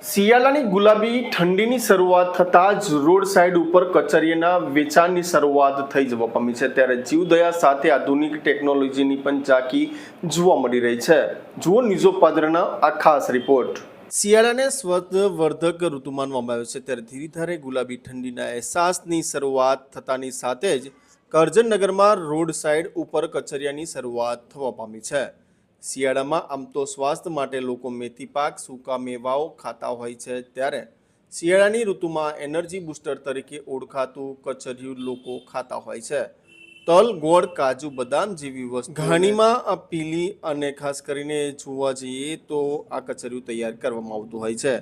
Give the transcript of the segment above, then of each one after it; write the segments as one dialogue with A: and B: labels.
A: શિયાળાની ગુલાબી ઠંડીની શરૂઆત થતાં જ રોડ સાઈડ ઉપર કચરિયાના વેચાણની શરૂઆત થઈ જવા પામી છે। ત્યારે જીવદયા સાથે આધુનિક ટેકનોલોજીની પણ ઝાંખી જોવા મળી રહી છે। જુઓ ન્યૂઝ ઓફ પાદરાના આ ખાસ રિપોર્ટ। શિયાળાને સ્વર્ધવર્ધક ઋતુ માનવામાં આવે છે, ત્યારે ધીરે ધીરે ગુલાબી ઠંડીના અહેસાસની શરૂઆત થતાની સાથે જ કરજણનગરમાં રોડ સાઈડ ઉપર કચરિયાની શરૂઆત થવા પામી છે। શિયાળામાં આમ તો સ્વાસ્થ્ય માટે લોકો મેથી પાક, સૂકા મેવાઓ ખાતા હોય છે, ત્યારે શિયાળાની ઋતુમાં એનર્જી બૂસ્ટર તરીકે ઓળખાતું કચરિયું લોકો ખાતા હોય છે। તલ, ગોળ, કાજુ, બદામ જેવી વસ્તુ ઘાણીમાં પીલી અને ખાસ કરીને જોવા જઈએ તો આ કચરિયું તૈયાર કરવામાં આવતું હોય છે,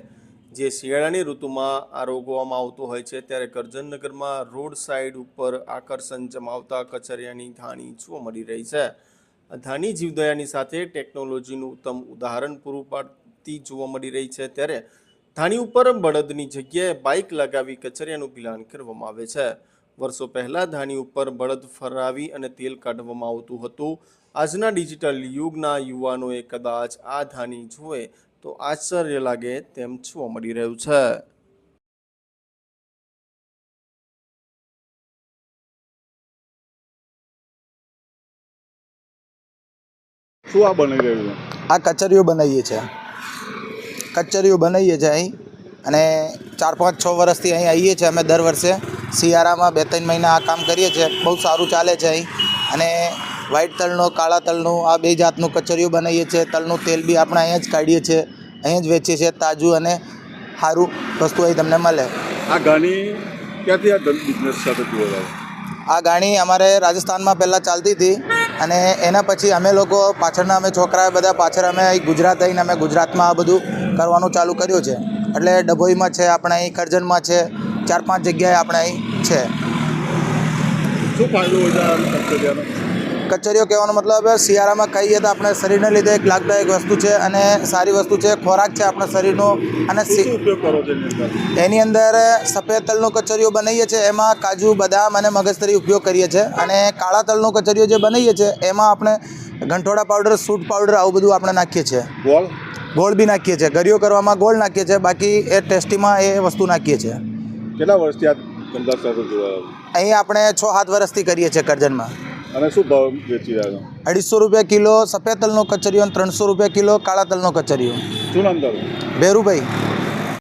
A: જે શિયાળાની ઋતુમાં આરોગવામાં આવતું હોય છે। ત્યારે કરજણનગરમાં રોડ સાઈડ ઉપર આકર્ષણ જમાવતા કચરિયાની ઘાણી જોવા મળી રહી છે। ધાની જીવદયાની સાથે ટેકનોલોજીનું ઉત્તમ ઉદાહરણ પૂરું પાડતી જોવા મળી રહી છે। ત્યારે ધાની ઉપર બળદની જગ્યાએ બાઇક લગાવી કચરિયાનું પિલાણ કરવામાં આવે છે। વર્ષો પહેલાં ધાની ઉપર બળદ ફરાવી અને તેલ કાઢવામાં આવતું હતું। આજના ડિજિટલ યુગના યુવાનોએ કદાચ આ ધાની જુએ તો આશ્ચર્ય લાગે તેમ જોવા મળી રહ્યું છે।
B: શું આ બની રહ્યું છે?
C: આ કચરિયો બનાવીએ છીએ અહીં, અને 4-5-6 વર્ષથી અહીં આવીએ છીએ અમે દર વર્ષે। શિયાળામાં 2-3 મહિના આ કામ કરીએ છીએ, બહુ સારું ચાલે છે અહીં। અને વ્હાઈટ તલનો, કાળા તલનું આ બે જાતનું કચરિયું બનાવીએ છીએ। તલનું તેલ બી આપણે અહીંયા જ કાઢીએ છીએ, અહીં જ વેચીએ છીએ, તાજું અને સારું વસ્તુ અહીં તમને મળે।
B: આ ઘાણી ક્યાંથી આ બિઝનેસ સાથે જોડાયા?
C: આ ગાણી અમારે રાજસ્થાનમાં પહેલાં ચાલતી હતી, અને એના પછી અમે લોકો પાછળના અમે છોકરા બધા પાછળ અમે અહીં ગુજરાત આવીને અમે ગુજરાતમાં આ બધું કરવાનું ચાલુ કર્યું છે। એટલે ડભોઈમાં છે, આપણે અહીં કરજણમાં છે, 4-5 જગ્યાએ આપણે અહીં છે।
B: શું ફાયદો હોય છે આ કચરિયાનો?
C: કચરિયો કહેવાનો મતલબ શિયાળામાં ખાઈએ તો આપણે શરીરને લીધે એક લાભદાયક વસ્તુ છે અને સારી વસ્તુ છે, ખોરાક છે આપણા શરીરનો। અને
B: શું ઉપયોગ કરો છો એની અંદર?
C: એની અંદર સફેદ તલનો કચરિયો બનાવીએ છીએ, એમાં કાજુ, બદામ અને મગજતરી ઉપયોગ કરીએ છીએ। અને કાળા તલનો કચરિયો જે બનાવીએ છીએ એમાં આપણે ગંઠોડા પાવડર, સૂંઠ પાવડર આવું બધું આપણે નાખીએ છીએ। ગોળ બી નાખીએ છીએ, ગરિયો કરવામાં ગોળ નાખીએ છીએ, બાકી એ ટેસ્ટીમાં એ વસ્તુ નાખીએ છીએ।
B: કેટલા વર્ષથી આ ધંધા સાથે જોડાયા?
C: અહીં આપણે 6-7 વર્ષથી કરીએ છીએ કરજણમાં।
B: અને શું ભાવ વેચી રહ્યા છો?
C: 250 રૂપિયા કિલો સફેદ તલનો કચરિયો અને 300 રૂપિયા કિલો કાળા તલનો કચરિયો।
B: શું નામ તારું?
C: ભેરુભાઈ।